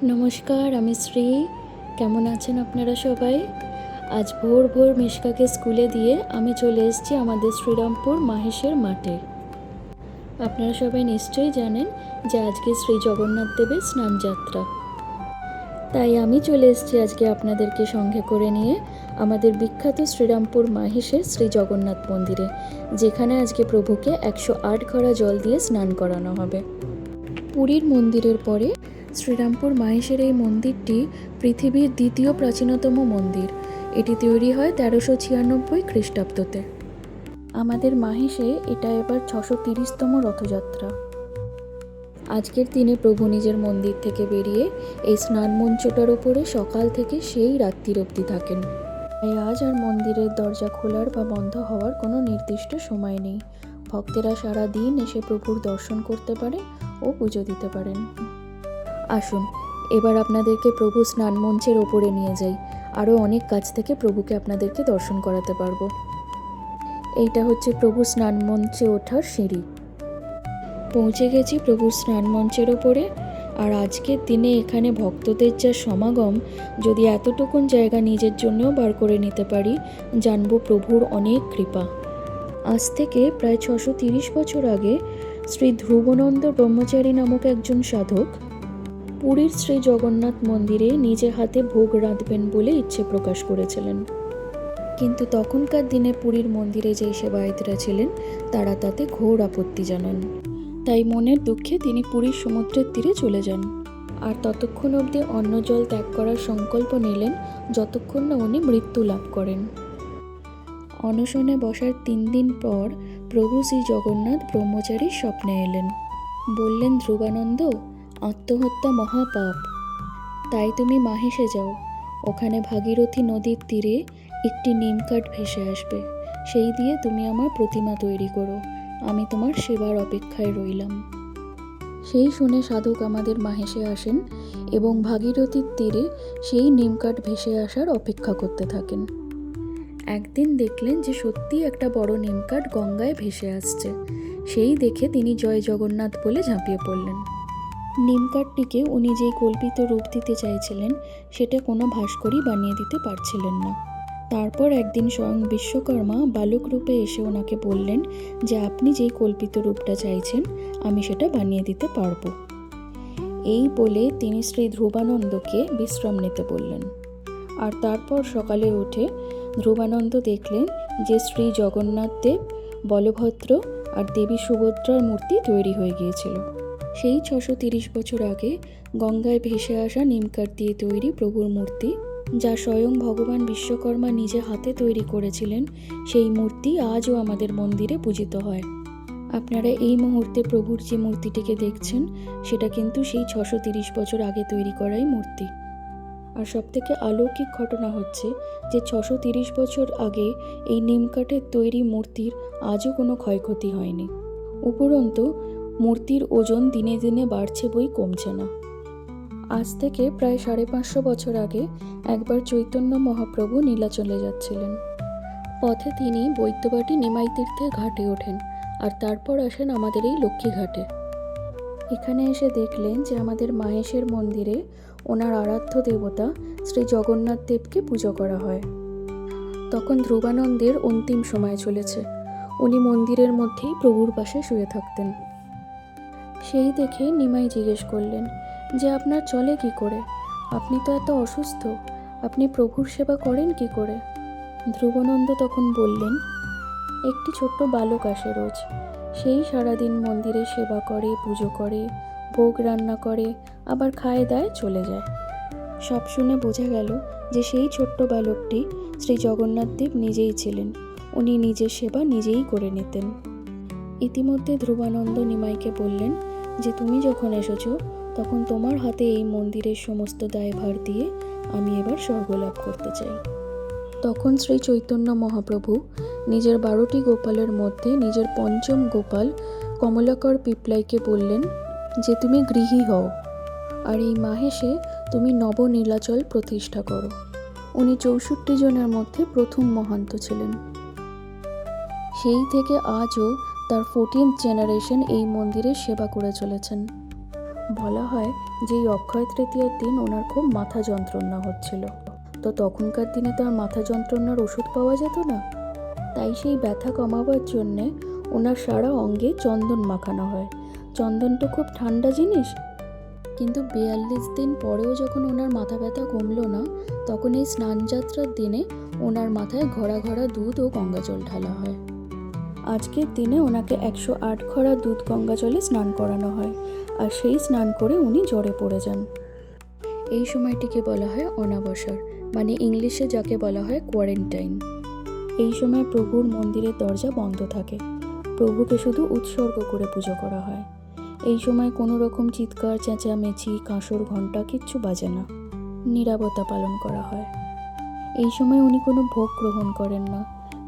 নমস্কার, আমি শ্রী। কেমন আছেন আপনারা সবাই? আজ ভোর ভোর মিশকাকে স্কুলে দিয়ে আমি চলে এসেছি আমাদের শ্রীরামপুর মাহেশের মাঠে। আপনারা সবাই নিশ্চয়ই জানেন যে আজকে শ্রী জগন্নাথ দেবের স্নানযাত্রা। তাই আমি চলে এসেছি আজকে আপনাদেরকে সঙ্গে করে নিয়ে আমাদের বিখ্যাত শ্রীরামপুর মাহেশের শ্রী জগন্নাথ মন্দিরে, যেখানে আজকে প্রভুকে 108 ঘড়া জল দিয়ে স্নান করানো হবে। পুরীর মন্দিরের পরে শ্রীরামপুর মাহেশের এই মন্দিরটি পৃথিবীর দ্বিতীয় প্রাচীনতম মন্দির। এটি তৈরি হয় 1396 খ্রিস্টাব্দতে। আমাদের মাহেশে এটা এবার 630তম রথযাত্রা। আজকের দিনে প্রভু নিজের মন্দির থেকে বেরিয়ে এই স্নান মঞ্চটার ওপরে সকাল থেকে সেই রাত্রির অবধি থাকেন। তাই আজ আর মন্দিরের দরজা খোলার বা বন্ধ হওয়ার কোনো নির্দিষ্ট সময় নেই। ভক্তেরা সারা দিন এসে প্রভুর দর্শন করতে পারে ও পুজো দিতে পারেন। আসুন এবার আপনাদেরকে প্রভু স্নান মঞ্চের ওপরে নিয়ে যাই। আরও অনেক কাছ থেকে প্রভুকে আপনাদেরকে দর্শন করাতে পারবো। এইটা হচ্ছে প্রভু স্নান মঞ্চে ওঠার সিঁড়ি। পৌঁছে গেছি প্রভুর স্নান মঞ্চের ওপরে। আর আজকের দিনে এখানে ভক্তদের যা সমাগম, যদি এতটুকুন জায়গা নিজের জন্যও বার করে নিতে পারি, জানবো প্রভুর অনেক কৃপা। আজ থেকে প্রায় 630 বছর আগে শ্রী ধ্রুবনন্দ ব্রহ্মচারী নামক একজন সাধক পুরীর শ্রী জগন্নাথ মন্দিরে নিজে হাতে ভোগ রাঁধবেন বলে ইচ্ছে প্রকাশ করেছিলেন। কিন্তু তখনকার দিনে পুরীর মন্দিরে যেই সেবায়েতরা ছিলেন তারা তাতে ঘোর আপত্তি জানান। তাই মনের দুঃখে তিনি পুরীর সমুদ্রের তীরে চলে যান। আর ততক্ষণ অবধি অন্ন জল ত্যাগ করার সংকল্প নিলেন যতক্ষণ না উনি মৃত্যু লাভ করেন। অনশনে বসার 3 দিন পর প্রভু শ্রী জগন্নাথ ব্রহ্মচারীর স্বপ্নে এলেন। বললেন, ধ্রুবানন্দ, আত্মহত্যা মহাপাপ, তাই তুমি মাহেশে যাও। ওখানে ভাগীরথী নদীর তীরে একটি নিমকাঠ ভেসে আসবে, সেই দিয়ে তুমি আমার প্রতিমা তৈরি করো। আমি তোমার সেবার অপেক্ষায় রইলাম। সেই শুনে সাধক আমাদের মাহেশে আসেন এবং ভাগীরথীর তীরে সেই নিমকাঠ ভেসে আসার অপেক্ষা করতে থাকেন। একদিন দেখলেন যে সত্যি একটা বড় নিমকাঠ গঙ্গায় ভেসে আসছে। সেই দেখে তিনি জয় জগন্নাথ বলে ঝাঁপিয়ে পড়লেন। নিমকাঠটিকে উনি যেই কল্পিত রূপ দিতে চাইছিলেন সেটা কোনো ভাস্করই বানিয়ে দিতে পারছিলেন না। তারপর একদিন স্বয়ং বিশ্বকর্মা বালক রূপে এসে ওনাকে বললেন যে আপনি যেই কল্পিত রূপটা চাইছেন আমি সেটা বানিয়ে দিতে পারবো। এই বলে তিনি শ্রী ধ্রুবানন্দকে বিশ্রাম নিতে বললেন। আর তারপর সকালে উঠে ধ্রুবানন্দ দেখলেন যে শ্রী জগন্নাথ দেব, বলভদ্র আর দেবী সুভদ্রার মূর্তি তৈরি হয়ে গিয়েছিল। সেই 630 বছর আগে গঙ্গায় ভেসে আসা নিমকাঠ দিয়ে তৈরি প্রভুর মূর্তি, যা স্বয়ং ভগবান বিশ্বকর্মা নিজে হাতে তৈরি করেছিলেন, সেই মূর্তি আজও আমাদের মন্দিরে পূজিত হয়। আপনারা এই মুহূর্তে প্রভুর যে মূর্তিটিকে দেখছেন সেটা কিন্তু সেই 630 বছর আগে তৈরি করাই মূর্তি। আর সবথেকে অলৌকিক ঘটনা হচ্ছে যে 630 বছর আগে এই নিমকাঠের তৈরি মূর্তির আজও কোনো ক্ষয়ক্ষতি হয়নি। উপরন্তু মূর্তির ওজন দিনে দিনে বাড়ছে বই কমছে না। আজ থেকে প্রায় 550 বছর আগে একবার চৈতন্য মহাপ্রভু নীলাচলে যাচ্ছিলেন। পথে তিনি বৈদ্যবাটি নিমাই তীর্থের ঘাটে ওঠেন আর তারপর আসেন আমাদের এই লক্ষ্মীঘাটে। এখানে এসে দেখলেন যে আমাদের মাহেশের মন্দিরে ওনার আরাধ্য দেবতা শ্রী জগন্নাথ দেবকে পুজো করা হয়। তখন ধ্রুবানন্দের অন্তিম সময় চলেছে। উনি মন্দিরের মধ্যেই প্রভুর পাশে শুয়ে থাকতেন। সেই দেখে নিমাই জিজ্ঞেস করলেন যে আপনার চলে কি করে? আপনি তো এত অসুস্থ, আপনি প্রভুর সেবা করেন কি করে? ধ্রুবানন্দ তখন বললেন, একটি ছোট্ট বালক আসে রোজ, সেই সারাদিন মন্দিরে সেবা করে, পুজো করে, ভোগ রান্না করে, আবার খায় দায় চলে যায়। সব শুনে বোঝা গেল যে সেই ছোট্ট বালকটি শ্রী জগন্নাথ দেব নিজেই ছিলেন। উনি নিজের সেবা নিজেই করে নিতেন। ইতিমধ্যে ধ্রুবানন্দ নিমাইকে বললেন যে তুমি যখন এসেছো তখন তোমার হাতে এই মন্দিরের সমস্ত দায়ভার দিয়ে আমি এবার স্বর্গলাভ করতে চাই। তখন শ্রী চৈতন্য মহাপ্রভু নিজের 12টি গোপালের মধ্যে নিজের পঞ্চম গোপাল কমলাকর পিপলাইকে বললেন যে তুমি গৃহী হও আর এই মাহেশে তুমি নবনীলাচল প্রতিষ্ঠা করো। উনি 64 জনের মধ্যে প্রথম মহান্ত ছিলেন। সেই থেকে আজও তার 14th জেনারেশন এই মন্দিরের সেবা করে চলেছেন। বলা হয় যে এই অক্ষয় তৃতীয়ার দিন ওনার খুব মাথা যন্ত্রণা হচ্ছিল। তো তখনকার দিনে তো আর মাথা যন্ত্রণার ওষুধ পাওয়া যেত না, তাই সেই ব্যথা কমাবার জন্যে ওনার সারা অঙ্গে চন্দন মাখানো হয়। চন্দনটা খুব ঠান্ডা জিনিস, কিন্তু 42 দিন পরেও যখন ওনার মাথা ব্যথা কমলো না, তখন এই স্নানযাত্রার দিনে ওনার মাথায় ঘড়া ঘড়া দুধ ও গঙ্গাজল ঢালা হয়। আজকের দিনে ওনাকে 108 ঘড়া দুধ গঙ্গাজলে স্নান করানো হয়, আর সেই স্নান করে উনি জ্বরে পড়ে যান। এই সময়টিকে বলা হয় অনাবসর, মানে ইংলিশে যাকে বলা হয় কোয়ারেন্টাইন। এই সময় প্রভুর মন্দিরের দরজা বন্ধ থাকে, প্রভুকে শুধু উৎসর্গ করে পুজো করা হয়। এই সময় কোনো রকম চিৎকার চেঁচামেচি কাঁসর ঘণ্টা কিচ্ছু বাজে না, নীরবতা পালন করা হয়। এই সময় উনি কোনো ভোগ গ্রহণ করেন না,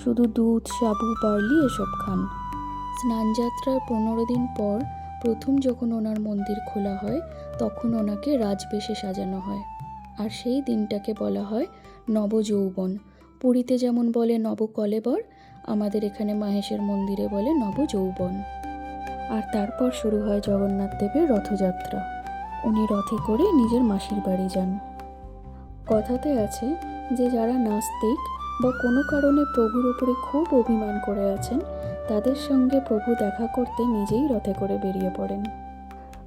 শুধু দুধ, সাবু, বার্লি এসব খান। স্নানযাত্রার 15 দিন পর প্রথম যখন ওনার মন্দির খোলা হয়, তখন ওনাকে রাজবেশে সাজানো হয়, আর সেই দিনটাকে বলা হয় নবযৌবন। পুরীতে যেমন বলে নবকলেবর, আমাদের এখানে মাহেশের মন্দিরে বলে নবযৌবন। আর তারপর শুরু হয় জগন্নাথ দেবের রথযাত্রা। উনি রথে করে নিজের মাসির বাড়ি যান। কথাতে আছে যে যারা নাস্তিক বা কোনো কারণে প্রভুর ওপরে খুব অভিমান করে আছেন, তাদের সঙ্গে প্রভু দেখা করতে নিজেই রথে করে বেরিয়ে পড়েন।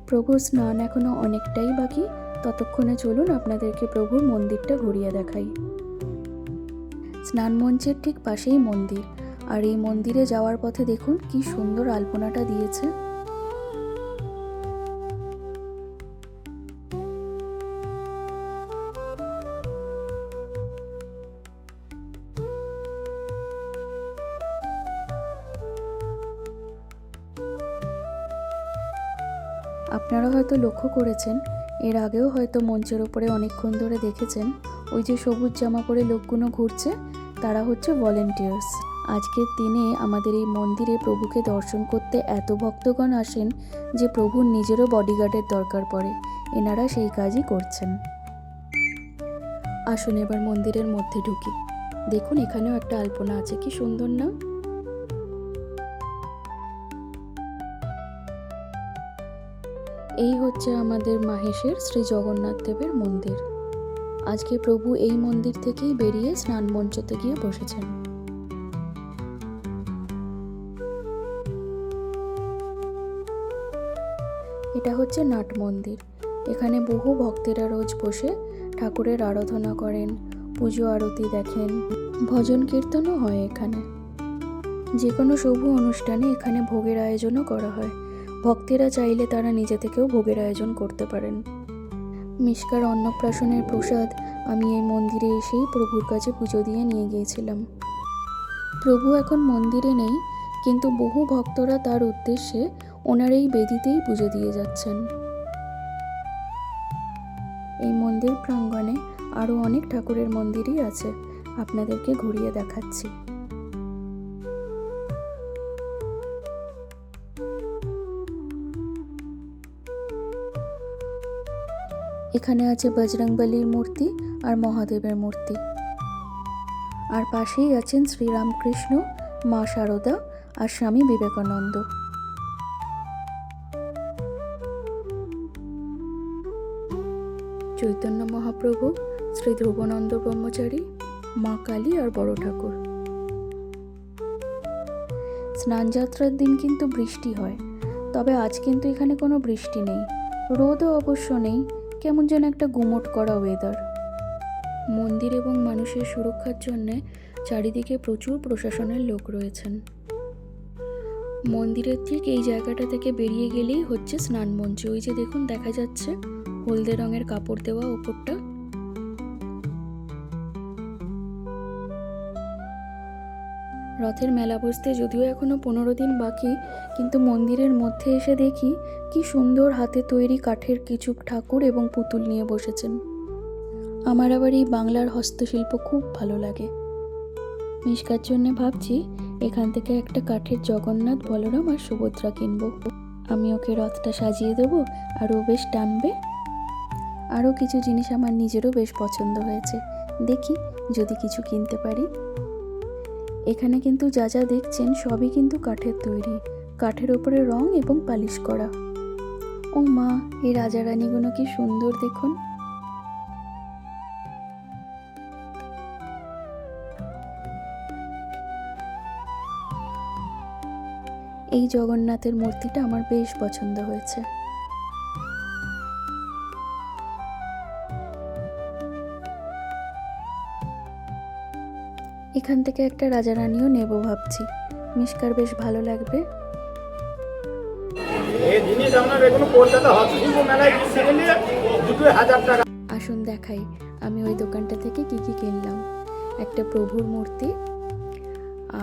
প্রভুর স্নান এখনও অনেকটাই বাকি, ততক্ষণে চলুন আপনাদেরকে প্রভুর মন্দিরটা ঘুরিয়ে দেখাই। স্নান মঞ্চের ঠিক পাশেই মন্দির, আর এই মন্দিরে যাওয়ার পথে দেখুন কি সুন্দর আলপনাটা দিয়েছে। আপনারা হয়তো লক্ষ্য করেছেন, এর আগেও হয়তো মঞ্চের ওপরে অনেকক্ষণ ধরে দেখেছেন, ওই যে সবুজ জামা পরে লোকগুলো ঘুরছে, তারা হচ্ছে ভলেন্টিয়ার্স। আজকের দিনে আমাদের এই মন্দিরে প্রভুকে দর্শন করতে এত ভক্তগণ আসেন যে প্রভুর নিজেরও বডিগার্ডের দরকার পড়ে। এনারা সেই কাজই করছেন। আসুন এবার মন্দিরের মধ্যে ঢুকি। দেখুন এখানেও একটা আলপনা আছে, কি সুন্দর না? এই হচ্ছে আমাদের মাহেশের শ্রী জগন্নাথ দেবের মন্দির। আজকে প্রভু এই মন্দির থেকেই বেরিয়ে স্নান মঞ্চতে গিয়ে বসেছেন। এটা হচ্ছে নাট মন্দির। এখানে বহু ভক্তেরা রোজ বসে ঠাকুরের আরাধনা করেন, পুজো আরতি দেখেন, ভজন কীর্তনও হয় এখানে। যে কোনো শুভ অনুষ্ঠানে এখানে ভোগের আয়োজনও করা হয়। ভক্তেরা চাইলে তারা নিজে থেকেও ভোগের আয়োজন করতে পারেন। মিষ্কার অন্নপ্রাশনের প্রসাদ আমি এই মন্দিরে এসেই প্রভুর কাছে পুজো দিয়ে নিয়ে গিয়েছিলাম। প্রভু এখন মন্দিরে নেই, কিন্তু বহু ভক্তরা তার উদ্দেশ্যে ওনার এই বেদিতেই পুজো দিয়ে যাচ্ছেন। এই মন্দির প্রাঙ্গণে আরও অনেক ঠাকুরের মন্দিরই আছে, আপনাদেরকে ঘুরিয়ে দেখাচ্ছি। এখানে আছে বজরংবলীর মূর্তি আর মহাদেবের মূর্তি, আর পাশেই আছেন শ্রীরামকৃষ্ণ, মা শারদা আর স্বামী বিবেকানন্দ। চৈতন্য মহাপ্রভু, শ্রী ধ্রুবনন্দ ব্রহ্মচারী, মা কালী আর বড় ঠাকুর। স্নানযাত্রার দিন কিন্তু বৃষ্টি হয়, তবে আজ কিন্তু এখানে কোনো বৃষ্টি নেই, রোদও অবশ্য নেই, কেমন যেন একটা গুমোট করা ওয়েদার। মন্দির এবং মানুষের সুরক্ষার জন্য চারিদিকে প্রচুর প্রশাসনের লোক রয়েছেন। মন্দিরের ঠিক এই জায়গাটা থেকে বেরিয়ে গেলেই হচ্ছে স্নান মঞ্চ। ওই যে দেখুন দেখা যাচ্ছে হলদে রঙের কাপড় দেওয়া ওপরটা। রথের মেলা বসতে যদিও এখনো 15 দিন বাকি, কিন্তু মন্দিরের মধ্যে এসে দেখি কি সুন্দর হাতে তৈরি কাঠের কিছু ঠাকুর এবং পুতুল নিয়ে বসেছেন। আমার আবার এই বাংলার হস্তশিল্প খুব ভালো লাগে। মিষ্কার জন্য ভাবছি এখান থেকে একটা কাঠের জগন্নাথ, বলরাম আর সুভদ্রা কিনবো। আমি ওকে রথটা সাজিয়ে দেবো আর ও বেশ টানবে। আরও কিছু জিনিস আমার নিজেরও বেশ পছন্দ হয়েছে, দেখি যদি কিছু কিনতে পারি। এখানে কিন্তু যা যা দেখছেন সবই কিন্তু কাঠের তৈরি, কাঠের ওপরে রং এবং পালিশ করা। ও মা, এই রাজারানীগুলো কি সুন্দর দেখুন। এই জগন্নাথের মূর্তিটা আমার বেশ পছন্দ হয়েছে। এখান থেকে একটা রাজারানীও নেব ভাবছি, মিশকার বেশ ভালো লাগবে। আসুন দেখাই আমি ওই দোকানটা থেকে কি কি কিনলাম। একটা প্রভুর মূর্তি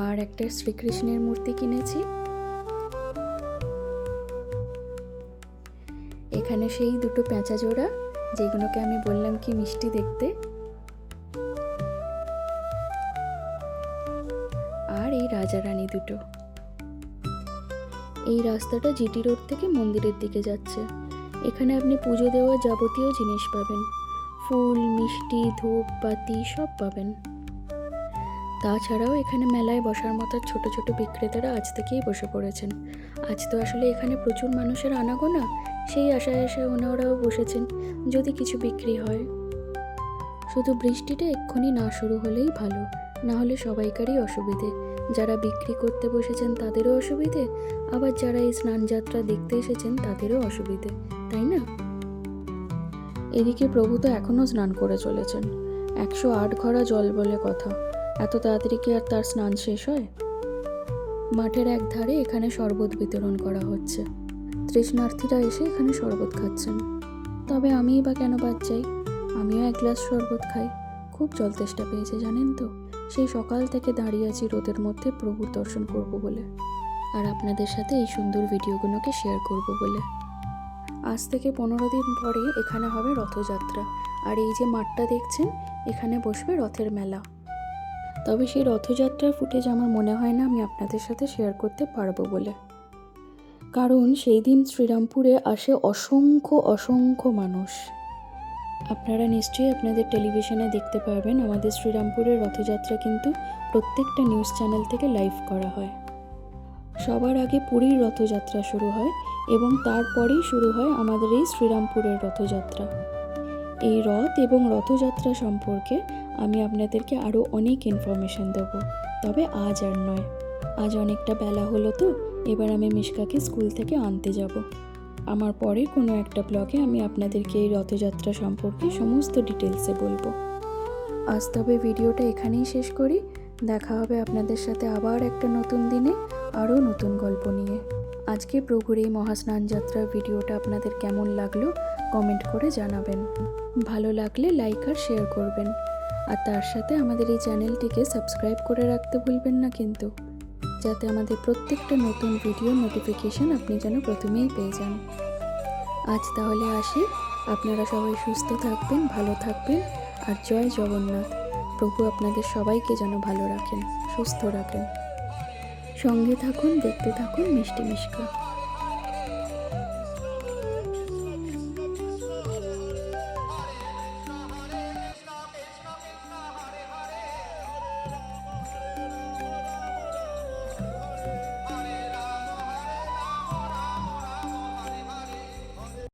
আর একটা শ্রীকৃষ্ণের মূর্তি কিনেছি। এখানে সেই দুটো পেঁচা জোড়া, যেগুলোকে আমি বললাম কি মিষ্টি দেখতে। আর এই রাজারানী দুটো। এই রাস্তাটা জিটি রোড থেকে মন্দিরের দিকে যাচ্ছে। এখানে আপনি পুজো দেওয়ার যাবতীয় জিনিস পাবেন, ফুল, মিষ্টি, ধূপ, বাতি সব পাবেন। তাছাড়াও এখানে মেলায় বসার মতো ছোট ছোট বিক্রেতারা আজ থেকেই বসে পড়েছেন। আজ তো আসলে এখানে প্রচুর মানুষের আনাগোনা, সেই আশায় ওনারাও বসেছেন যদি কিছু বিক্রি হয়। শুধু বৃষ্টিটা এক্ষুনি না শুরু হলেই ভালো, না হলে সবাইকারই অসুবিধে। যারা বিক্রি করতে বসেছেন তাদেরও অসুবিধে, আবার যারা এই স্নানযাত্রা দেখতে এসেছেন তাদেরও অসুবিধে, তাই না? এদিকে প্রভু তো এখনও স্নান করে চলেছেন। 108 ঘড়া জল বলে কথা, এত তাড়াতাড়ি কি আর তার স্নান শেষ হয়? মাঠের এক ধারে এখানে শরবত বিতরণ করা হচ্ছে। তৃষ্ণার্থীরা এসে এখানে শরবত খাচ্ছেন। তবে আমিই বা কেন বাদ যাই, আমিও এক গ্লাস শরবত খাই। খুব জল তেষ্টা পেয়েছে জানেন তো, সেই সকাল থেকে দাঁড়িয়ে আছি রোদের মধ্যে প্রভুর দর্শন করব বলে, আর আপনাদের সাথে এই সুন্দর ভিডিওগুলোকে শেয়ার করব বলে। আজ থেকে 15 দিন পরে এখানে হবে রথযাত্রা, আর এই যে মাঠটা দেখছেন, এখানে বসবে রথের মেলা। তবে সেই রথযাত্রার ফুটেজ আমার মনে হয় না আমি আপনাদের সাথে শেয়ার করতে পারবো বলে, কারণ সেই দিন শ্রীরামপুরে আসে অসংখ্য অসংখ্য মানুষ। আপনারা নিশ্চয়ই আপনাদের টেলিভিশনে দেখতে পারবেন আমাদের শ্রীরামপুরের রথযাত্রা কিন্তু প্রত্যেকটা নিউজ চ্যানেল থেকে লাইভ করা হয়। সবার আগে পুরীর রথযাত্রা শুরু হয় এবং তারপরেই শুরু হয় আমাদের এই শ্রীরামপুরের রথযাত্রা। এই রথ এবং রথযাত্রা সম্পর্কে আমি আপনাদেরকে আরও অনেক ইনফরমেশন দেবো, তবে আজ আর নয়। আজ অনেকটা বেলা হলো তো, এবার আমি মিশকাকে স্কুল থেকে আনতে যাব। আমার পরে কোনো একটা ব্লগে আমি আপনাদেরকে এই রথযাত্রা সম্পর্কে সমস্ত ডিটেলসে বলবো। আজ তবে ভিডিওটা এখানেই শেষ করি। দেখা হবে আপনাদের সাথে আবার একটা নতুন দিনে আরও নতুন গল্প নিয়ে। আজকে প্রভুর এই মহাস্নান যাত্রার ভিডিওটা আপনাদের কেমন লাগলো কমেন্ট করে জানাবেন। ভালো লাগলে লাইক আর শেয়ার করবেন, আর তার সাথে আমাদের এই চ্যানেলটিকে সাবস্ক্রাইব করে রাখতে ভুলবেন না কিন্তু, যাতে আমাদের প্রত্যেকটা নতুন ভিডিও নোটিফিকেশন আপনি যেন প্রথমেই পেয়ে যান। আজ তাহলে আসি, আপনারা সবাই সুস্থ থাকবেন, ভালো থাকবেন, আর জয় জগন্নাথ। প্রভু আপনাদের সবাইকে যেন ভালো রাখেন, সুস্থ রাখেন। সঙ্গে থাকুন, দেখতে থাকুন মিষ্টি মিশকা।